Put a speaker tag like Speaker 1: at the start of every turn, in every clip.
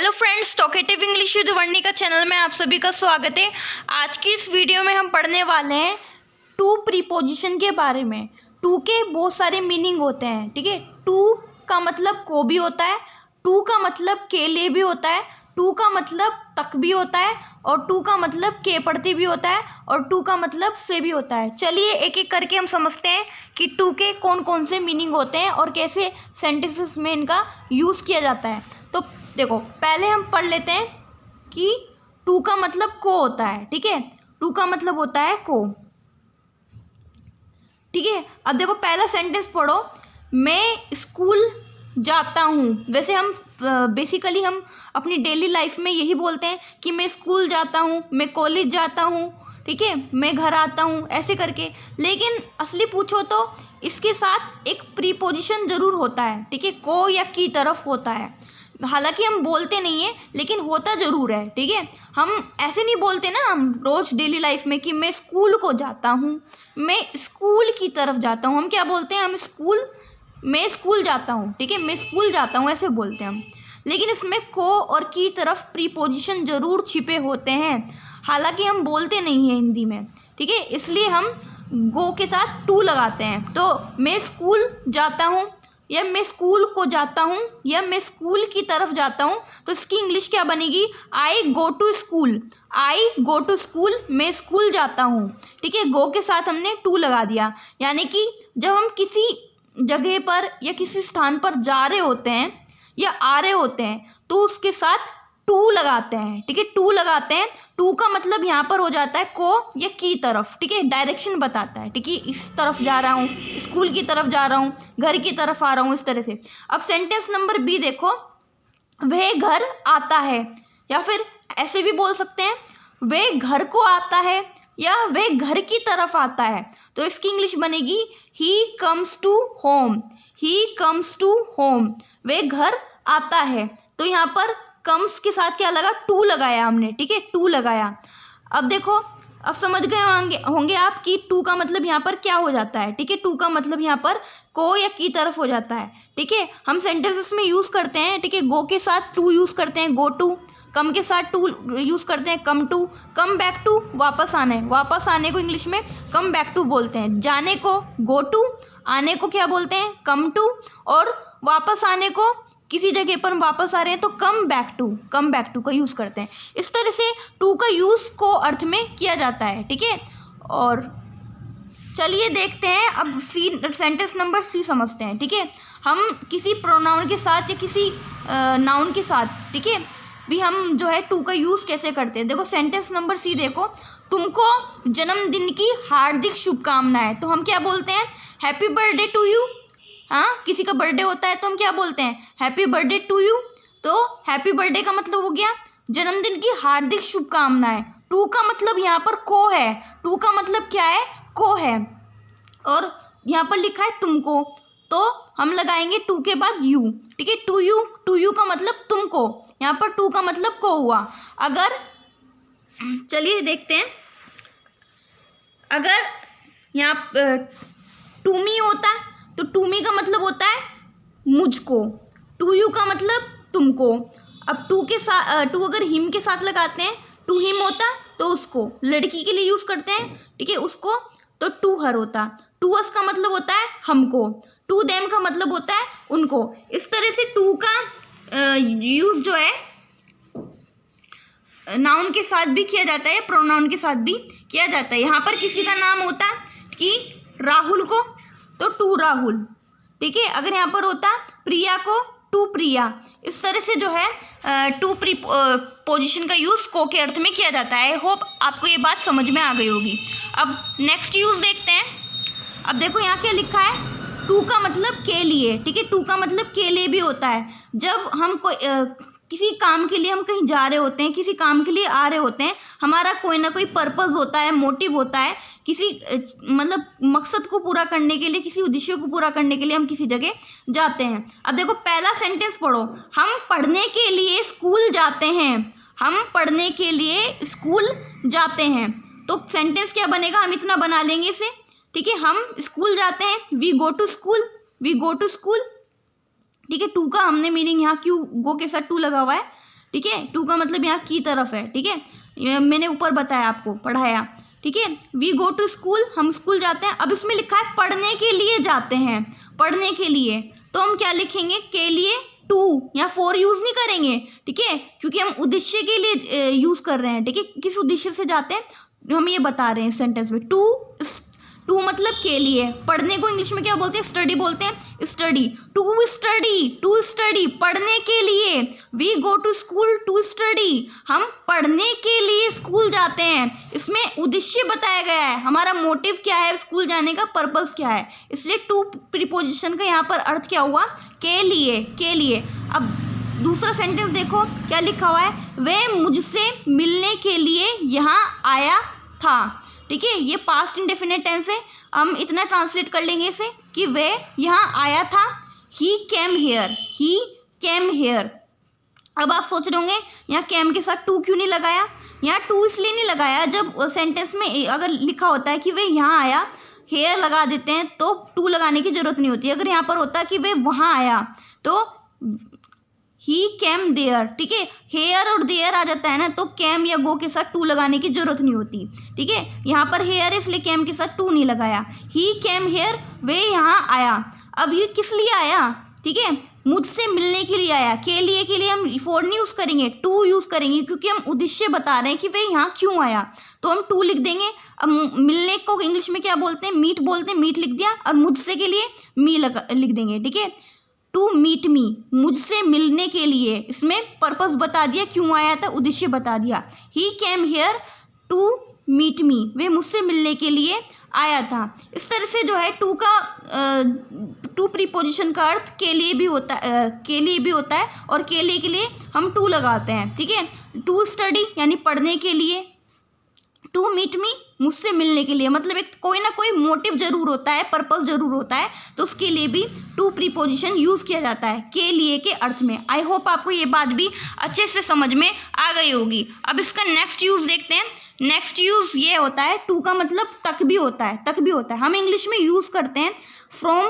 Speaker 1: Hello friends, talkative English with Varnika channel में आप सभी का स्वागत है। आज की इस वीडियो में हम पढ़ने वाले हैं टू प्रीपोजिशन के बारे में। टू के बहुत सारे मीनिंग होते हैं, ठीक है। टू का मतलब को भी होता है, टू का मतलब के लिए भी होता है, टू का मतलब तक भी होता है, और टू का मतलब के प्रति भी होता है, और टू का मतलब से भी होता है। चलिए एक एक करके हम समझते हैं कि टू के कौन कौन से मीनिंग होते हैं और कैसे सेंटेंसेस में इनका यूज़ किया जाता है। तो देखो, पहले हम पढ़ लेते हैं कि टू का मतलब को होता है, ठीक है। टू का मतलब होता है को, ठीक है। अब देखो पहला सेंटेंस पढ़ो, मैं स्कूल जाता हूँ। वैसे हम बेसिकली हम अपनी डेली लाइफ में यही बोलते हैं कि मैं स्कूल जाता हूँ, मैं कॉलेज जाता हूँ, ठीक है, मैं घर आता हूँ, ऐसे करके। लेकिन असली पूछो तो इसके साथ एक प्रीपोजिशन ज़रूर होता है, ठीक है। को या की तरफ होता है। हालांकि हम बोलते नहीं हैं लेकिन होता ज़रूर है, ठीक है। हम ऐसे नहीं बोलते ना हम रोज़ डेली लाइफ में कि मैं स्कूल को जाता हूँ, मैं स्कूल की तरफ जाता हूँ। हम क्या बोलते हैं, मैं स्कूल जाता हूँ, ठीक है, मैं स्कूल जाता हूँ, ऐसे बोलते हैं हम। लेकिन इसमें को और की तरफ प्रीपोजिशन ज़रूर छिपे होते हैं, हालांकि हम बोलते नहीं हैं हिंदी में, ठीक है। इसलिए हम गो के साथ टू लगाते हैं। तो मैं स्कूल जाता हूँ, या मैं स्कूल को जाता हूँ, या मैं स्कूल की तरफ जाता हूँ, तो इसकी इंग्लिश क्या बनेगी, I go to school. I go to school, मैं स्कूल जाता हूँ, ठीक है। गो के साथ हमने टू लगा दिया। यानी कि जब हम किसी जगह पर या किसी स्थान पर जा रहे होते हैं या आ रहे होते हैं तो उसके साथ टू लगाते हैं, ठीक है। टू लगाते हैं। टू का मतलब यहाँ पर हो जाता है को या की तरफ, ठीक है, डायरेक्शन बताता है, ठीक है। इस तरफ जा रहा हूँ, स्कूल की तरफ जा रहा हूँ, घर की तरफ आ रहा हूँ, इस तरह से। अब सेंटेंस नंबर बी देखो, वह घर आता है, या फिर ऐसे भी बोल सकते हैं वह घर को आता है, या वह घर की तरफ आता है। तो इसकी इंग्लिश बनेगी he comes to home. He comes to home, वह घर आता है। तो यहाँ पर कम्स के साथ क्या लगा, टू लगाया हमने, ठीक है, टू लगाया। अब देखो, अब समझ गए होंगे आप कि टू का मतलब यहाँ पर क्या हो जाता है, ठीक है। टू का मतलब यहाँ पर को या की तरफ हो जाता है, ठीक है। हम सेंटेंसेस में यूज़ करते हैं, ठीक है। गो के साथ टू यूज़ करते हैं, गो टू। कम के साथ टू यूज़ करते हैं, come to. Come back to, वापस आना है, वापस आने को इंग्लिश में कम बैक टू बोलते हैं। जाने को गो टू, आने को क्या बोलते हैं, कम टू, और वापस आने को, किसी जगह पर हम वापस आ रहे हैं तो कम बैक टू का यूज़ करते हैं। इस तरह से टू का यूज़ को अर्थ में किया जाता है, ठीक है। और चलिए देखते हैं अब सी, सेंटेंस नंबर सी समझते हैं, ठीक है। हम किसी प्रोनाउन के साथ या किसी नाउन के साथ, ठीक है, भी हम जो है टू का यूज़ कैसे करते हैं। देखो सेंटेंस नंबर सी देखो, तुमको जन्मदिन की हार्दिक शुभकामनाएं। तो हम क्या बोलते हैं, हैप्पी बर्थडे टू यू। हाँ, किसी का बर्थडे होता है तो हम क्या बोलते हैं, हैप्पी बर्थडे टू यू। तो हैप्पी बर्थडे का मतलब हो गया जन्मदिन की हार्दिक शुभकामनाएं। टू का मतलब यहाँ पर को है। टू का मतलब क्या है, को है, और यहाँ पर लिखा है तुमको, तो हम लगाएंगे टू के बाद यू, ठीक है। टू यू का मतलब तुमको, यहाँ पर टू का मतलब को हुआ। अगर चलिए देखते हैं, अगर यहाँ टू मी होता तो टू मी का मतलब होता है मुझको, टू यू का मतलब तुमको। अब टू के साथ टू अगर हिम के साथ लगाते हैं, टू हिम होता तो उसको, लड़की के लिए यूज़ करते हैं, ठीक है, उसको, तो टू हर होता। टू अस का मतलब होता है हमको, टू देम का मतलब होता है उनको। इस तरह से टू का यूज़ जो है नाउन के साथ भी किया जाता है, प्रोनाउन के साथ भी किया जाता है। यहाँ पर किसी का नाम होता कि राहुल को तो टू राहुल, ठीक है। अगर यहाँ पर होता प्रिया को, टू प्रिया। इस तरह से जो है टू पोजीशन का यूज़ को के अर्थ में किया जाता है। आई होप आपको ये बात समझ में आ गई होगी। अब नेक्स्ट यूज़ देखते हैं। अब देखो यहाँ क्या लिखा है, टू का मतलब के लिए, ठीक है। टू का मतलब के लिए भी होता है। जब हम किसी काम के लिए हम कहीं जा रहे होते हैं, किसी काम के लिए आ रहे होते हैं, हमारा कोई ना कोई पर्पज़ होता है, मोटिव होता है, किसी मतलब मकसद को पूरा करने के लिए, किसी उद्देश्य को पूरा करने के लिए हम किसी जगह जाते हैं। अब देखो पहला सेंटेंस पढ़ो, हम पढ़ने के लिए स्कूल जाते हैं। हम पढ़ने के लिए स्कूल जाते हैं। तो सेंटेंस क्या बनेगा, हम इतना बना लेंगे इसे, ठीक है। हम स्कूल जाते हैं, we go to school, we go to school, ठीक है। टू का हमने मीनिंग यहाँ क्यों गो के साथ टू लगा हुआ है, ठीक है। टू का मतलब यहाँ की तरफ है, ठीक है, मैंने ऊपर बताया आपको, पढ़ाया, ठीक है। वी गो टू स्कूल, हम स्कूल जाते हैं। अब इसमें लिखा है पढ़ने के लिए जाते हैं, पढ़ने के लिए, तो हम क्या लिखेंगे, के लिए टू या फॉर यूज़ नहीं करेंगे, ठीक है, क्योंकि हम उद्देश्य के लिए यूज़ कर रहे हैं, ठीक है। किस उद्देश्य से जाते हैं हम ये बता रहे हैं सेंटेंस में। टू मतलब के लिए, पढ़ने को इंग्लिश में क्या बोलते हैं, स्टडी बोलते हैं, स्टडी, टू स्टडी, पढ़ने के लिए। We go to school to study, हम पढ़ने के लिए स्कूल जाते हैं। इसमें उद्देश्य बताया गया है, हमारा मोटिव क्या है स्कूल जाने का, पर्पस क्या है, इसलिए टू प्रीपोजिशन का यहाँ पर अर्थ क्या हुआ, के लिए। अब दूसरा सेंटेंस देखो क्या लिखा हुआ है, वे मुझसे मिलने के लिए यहाँ आया था, ठीक है। ये पास्ट इंडेफिनिट टेंस है, हम इतना ट्रांसलेट कर लेंगे इसे कि वे यहाँ आया था, ही केम हेयर। अब आप सोच रहे होंगे यहाँ केम के साथ टू क्यों नहीं लगाया, यहाँ टू इसलिए नहीं लगाया, जब सेंटेंस में अगर लिखा होता है कि वे यहाँ आया, हेयर लगा देते हैं तो टू लगाने की जरूरत नहीं होती। अगर यहाँ पर होता कि वे वहाँ आया तो ही केम देयर, ठीक है, हेयर और देयर आ जाता है ना, तो केम या गो के साथ टू लगाने की जरूरत नहीं होती, ठीक है। यहाँ पर हेयर है इसलिए केम के साथ टू नहीं लगाया, ही केम हेयर, वे यहाँ आया। अब ये किस लिए आया, ठीक है, मुझसे मिलने के लिए आया। के लिए हम फॉर नहीं यूज़ करेंगे, टू यूज़ करेंगे, क्योंकि हम उद्देश्य बता रहे हैं कि वे यहाँ क्यों आया, तो हम टू लिख देंगे। अब मिलने को इंग्लिश में क्या बोलते हैं, मीट बोलते हैं, मीट लिख दिया, और मुझसे के लिए मी लिख देंगे, ठीक है। टू मीट मी, मुझसे मिलने के लिए, इसमें पर्पस बता दिया, क्यों आया था, उद्देश्य बता दिया। He came here to meet me, वे मुझसे मिलने के लिए आया था। इस तरह से जो है टू प्रीपोजिशन का अर्थ के लिए भी होता है, और के लिए हम टू लगाते हैं, ठीक है। टू स्टडी यानी पढ़ने के लिए, टू मीट मी मुझसे मिलने के लिए, मतलब एक कोई ना कोई मोटिव जरूर होता है, पर्पस जरूर होता है, तो उसके लिए भी टू प्रीपोजिशन यूज़ किया जाता है के लिए के अर्थ में। आई होप आपको ये बात भी अच्छे से समझ में आ गई होगी। अब इसका नेक्स्ट यूज़ देखते हैं। नेक्स्ट यूज़ ये होता है, टू का मतलब तक भी होता है, हम इंग्लिश में यूज़ करते हैं फ्रॉम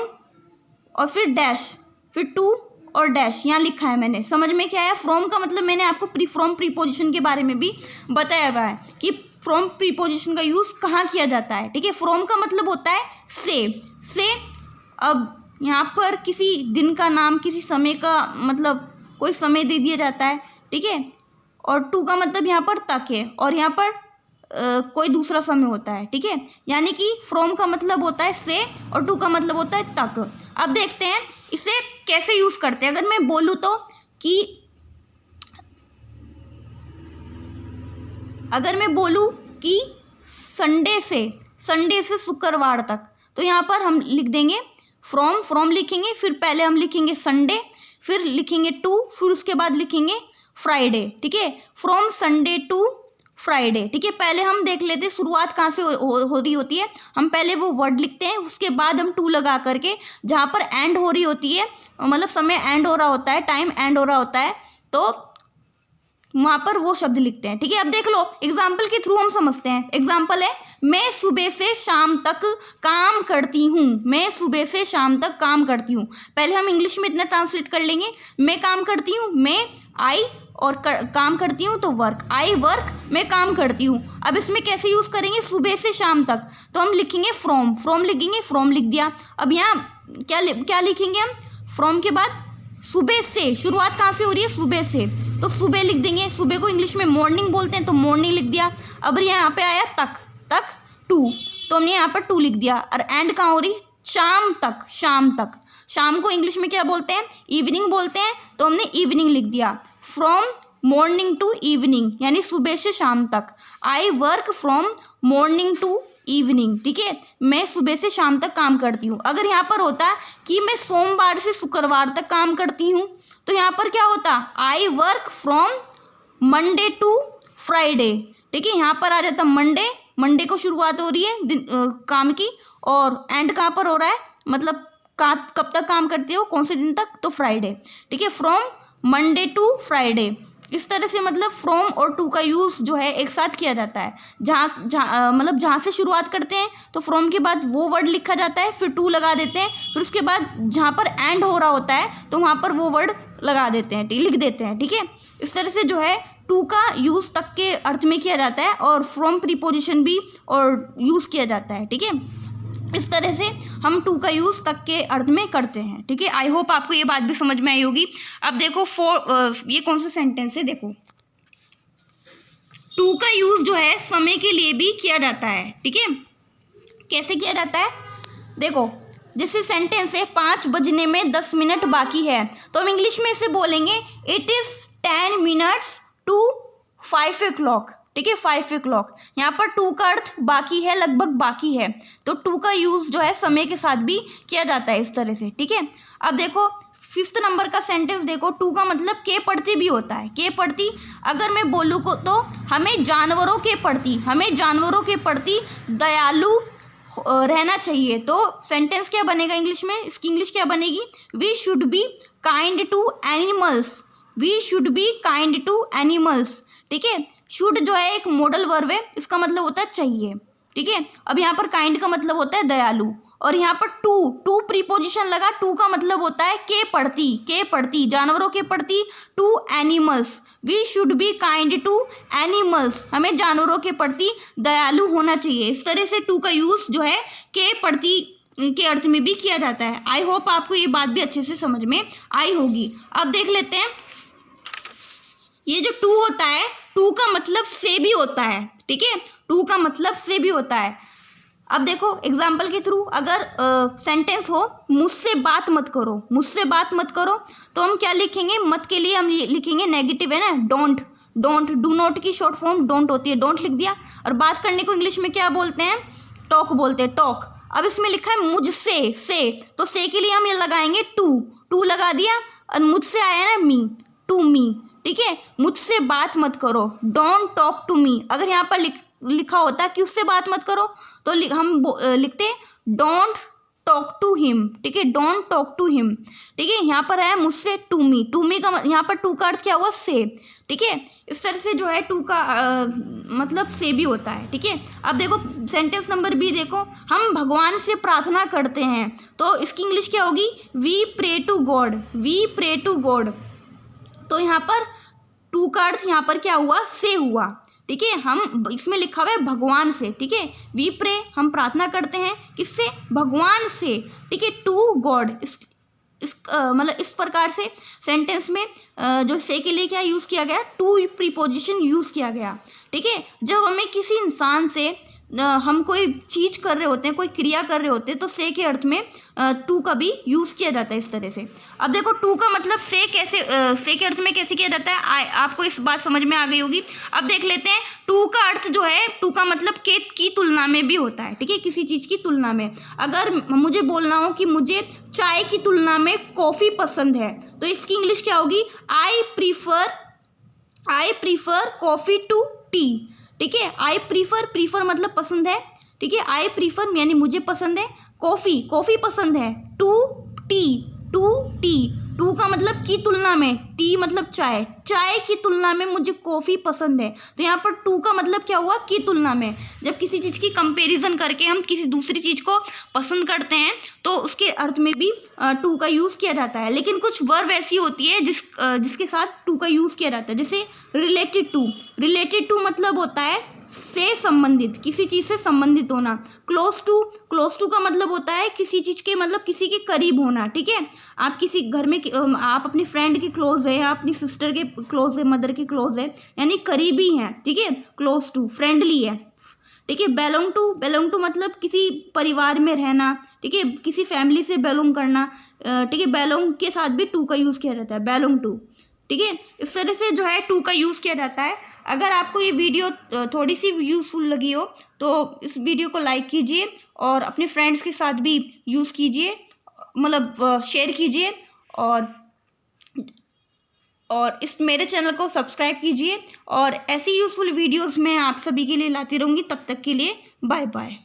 Speaker 1: और फिर डैश, फिर टू और डैश, यहाँ लिखा है मैंने, समझ में क्या आया। फ्रॉम का मतलब मैंने आपको फ्रॉम प्रीपोजिशन के बारे में भी बताया हुआ है कि फ्रॉम प्रीपोजिशन का यूज़ कहाँ किया जाता है, ठीक है। फ्रॉम का मतलब होता है से। अब यहाँ पर किसी दिन का नाम, किसी समय का मतलब कोई समय दे दिया जाता है, ठीक है। और टू का मतलब यहाँ पर तक है, और यहाँ पर कोई दूसरा समय होता है, ठीक है। यानी कि फ्रॉम का मतलब होता है से और टू का मतलब होता है तक। अब देखते हैं इसे कैसे यूज़ करते हैं। अगर मैं बोलूँ तो कि अगर मैं बोलूँ कि संडे से शुक्रवार तक, तो यहाँ पर हम लिख देंगे फ्रॉम लिखेंगे, फिर पहले हम लिखेंगे संडे, फिर लिखेंगे टू, फिर उसके बाद लिखेंगे फ्राइडे, ठीक है। फ्रॉम संडे टू फ्राइडे, ठीक है। पहले हम देख लेते हैं शुरुआत कहाँ से हो रही होती है। हम पहले वो वर्ड लिखते हैं, उसके बाद हम टू लगा करके जहाँ पर एंड हो रही होती है, मतलब समय एंड हो रहा होता है, टाइम एंड हो रहा होता है, तो वहाँ पर वो शब्द लिखते हैं, ठीक है। अब देख लो एग्जाम्पल के थ्रू हम समझते हैं। एग्जाम्पल है, मैं सुबह से शाम तक काम करती हूँ, मैं सुबह से शाम तक काम करती हूँ। पहले हम इंग्लिश में इतना ट्रांसलेट कर लेंगे, मैं काम करती हूँ, मैं आई और काम करती हूँ तो वर्क, आई वर्क, मैं काम करती हूँ। अब इसमें कैसे यूज़ करेंगे, सुबह से शाम तक, तो हम लिखेंगे फ्रॉम लिखेंगे, फ्रॉम लिख दिया। अब यहाँ क्या लिखेंगे हम, फ्रॉम के बाद सुबह से, शुरुआत कहाँ से हो रही है, सुबह से, तो सुबह लिख देंगे। सुबह को इंग्लिश में मॉर्निंग बोलते हैं, तो मॉर्निंग लिख दिया। अब यहाँ पे आया तक टू, तो हमने यहाँ पर टू लिख दिया। और एंड कहाँ हो रही, शाम तक, शाम को इंग्लिश में क्या बोलते हैं, इवनिंग बोलते हैं, तो हमने इवनिंग लिख दिया। फ्रॉम मॉर्निंग टू इवनिंग यानी सुबह से शाम तक। I work from morning to evening, ठीक है, मैं सुबह से शाम तक काम करती हूँ। अगर यहाँ पर होता कि मैं सोमवार से शुक्रवार तक काम करती हूँ, तो यहाँ पर क्या होता, I work from Monday to Friday, ठीक है। यहाँ पर आ जाता मंडे को शुरुआत हो रही है काम की, और एंड कहाँ पर हो रहा है, मतलब कब तक काम करते हो, कौन से दिन तक, तो फ्राइडे, ठीक है। फ्रॉम मंडे टू फ्राइडे, इस तरह से मतलब फ्रॉम और टू का यूज़ जो है एक साथ किया जाता है। जहाँ से शुरुआत करते हैं तो फ्रॉम के बाद वो वर्ड लिखा जाता है, फिर टू लगा देते हैं, फिर उसके बाद जहाँ पर एंड हो रहा होता है तो वहाँ पर वो वर्ड लगा देते हैं, लिख देते हैं, ठीक है। इस तरह से जो है टू का यूज़ तक के अर्थ में किया जाता है और फ्रॉम प्रीपोजिशन भी और यूज़ किया जाता है, ठीक है। इस तरह से हम टू का यूज़ तक के अर्थ में करते हैं, ठीक है। आई होप आपको ये बात भी समझ में आई होगी। अब देखो ये कौन सा सेंटेंस है, देखो टू का यूज़ जो है समय के लिए भी किया जाता है, ठीक है। कैसे किया जाता है, देखो जैसे सेंटेंस है 5 बजने में 10 मिनट बाकी है, तो हम इंग्लिश में इसे बोलेंगे it is 10 minutes to 5 o'clock, ठीक है। 5 o'clock, यहाँ पर टू का अर्थ बाकी है, लगभग बाकी है, तो टू का यूज़ जो है समय के साथ भी किया जाता है इस तरह से, ठीक है। अब देखो 5th नंबर का सेंटेंस देखो, टू का मतलब के प्रति भी होता है। के प्रति अगर मैं बोलूँ को तो हमें जानवरों के प्रति दयालु रहना चाहिए, तो सेंटेंस क्या बनेगा इंग्लिश में, इसकी इंग्लिश क्या बनेगी, we should be kind to animals, we should be kind to animals, ठीक है। शुड जो है एक मॉडल वर्ब है, इसका मतलब होता है चाहिए, ठीक है। अब यहाँ पर काइंड का मतलब होता है दयालु, और यहाँ पर टू प्रीपोजिशन लगा, टू का मतलब होता है के प्रति जानवरों के प्रति, to animals, we should be kind to animals, हमें जानवरों के प्रति दयालु होना चाहिए। इस तरह से टू का यूज़ जो है के प्रति के अर्थ में भी किया जाता है। आई होप आपको ये बात भी अच्छे से समझ में आई होगी। अब देख लेते हैं, ये जो टू होता है, टू का मतलब से भी होता है, ठीक है। टू का मतलब से भी होता है। अब देखो एग्जाम्पल के थ्रू अगर सेंटेंस हो मुझसे बात मत करो, तो हम क्या लिखेंगे, मत के लिए हम लिखेंगे नेगेटिव, है ना, डोंट, डू नॉट की शॉर्ट फॉर्म डोंट होती है, डोंट लिख दिया। और बात करने को इंग्लिश में क्या बोलते हैं, टॉक बोलते हैं, टॉक। अब इसमें लिखा है मुझसे, से, तो से के लिए हम ये लगाएंगे टू लगा दिया, और मुझसे आया ना मी, टू मी, ठीक है। मुझसे बात मत करो, डोंट टॉक टू मी। अगर यहाँ पर लिखा होता कि उससे बात मत करो, तो हम लिखते डोंट टॉक टू हिम, ठीक है, डोंट टॉक टू हिम, ठीक है। यहाँ पर है मुझसे टू मी का यहाँ पर टू का अर्थ क्या हुआ, से, ठीक है। इस तरह से जो है टू का मतलब से भी होता है, ठीक है। अब देखो सेंटेंस नंबर बी देखो, हम भगवान से प्रार्थना करते हैं, तो इसकी इंग्लिश क्या होगी, वी प्रे टू गॉड, तो यहाँ पर टू का अर्थ यहाँ पर क्या हुआ, से हुआ, ठीक है। हम इसमें लिखा हुआ है भगवान से, ठीक है, वी प्रे हम प्रार्थना करते हैं, किससे, भगवान से, ठीक है, टू गॉड। मतलब इस प्रकार से सेंटेंस में जो से के लिए क्या यूज़ किया गया, टू प्रीपोजिशन यूज़ किया गया, ठीक है। जब हमें किसी इंसान से हम कोई चीज़ कर रहे होते हैं, कोई क्रिया कर रहे होते हैं, तो से के अर्थ में टू का भी यूज़ किया जाता है इस तरह से। अब देखो टू का मतलब से के अर्थ में कैसे किया जाता है, आपको इस बात समझ में आ गई होगी। अब देख लेते हैं, टू का अर्थ जो है, टू का मतलब के की तुलना में भी होता है, ठीक है, किसी चीज़ की तुलना में। अगर मुझे बोलना हो कि मुझे चाय की तुलना में कॉफ़ी पसंद है, तो इसकी इंग्लिश क्या होगी, I prefer coffee to tea, ठीक है। आई प्रीफर मतलब पसंद है, ठीक है, आई प्रीफर यानी मुझे पसंद है, कॉफ़ी पसंद है, टू टी, टू का मतलब की तुलना में, टी मतलब चाय की तुलना में मुझे कॉफ़ी पसंद है, तो यहाँ पर टू का मतलब क्या हुआ, की तुलना में। जब किसी चीज़ की कंपैरिजन करके हम किसी दूसरी चीज़ को पसंद करते हैं, तो उसके अर्थ में भी टू का यूज़ किया जाता है। लेकिन कुछ वर्ब ऐसी होती है जिसके साथ टू का यूज़ किया जाता है, जैसे रिलेटेड टू मतलब होता है से संबंधित, किसी चीज़ से संबंधित होना। क्लोज टू का मतलब होता है किसी चीज़ के, मतलब किसी के करीब होना, ठीक है। आप किसी घर में आप अपनी फ्रेंड के क्लोज है, आप अपनी सिस्टर के क्लोज है, मदर के क्लोज है, यानी करीबी हैं, ठीक है। क्लोज टू फ्रेंडली है, ठीक है। बिलोंग टू मतलब किसी परिवार में रहना, ठीक है, किसी फैमिली से बिलोंग करना, ठीक है। बिलोंग के साथ भी टू का यूज़ किया जाता है, बिलोंग टू, ठीक है। इस तरह से जो है टू का यूज़ किया जाता है। अगर आपको ये वीडियो थोड़ी सी यूज़फुल लगी हो, तो इस वीडियो को लाइक कीजिए और अपने फ्रेंड्स के साथ भी यूज़ कीजिए, मतलब शेयर कीजिए, और इस मेरे चैनल को सब्सक्राइब कीजिए, और ऐसी यूज़फुल वीडियोस मैं आप सभी के लिए लाती रहूँगी। तब तक के लिए बाय बाय।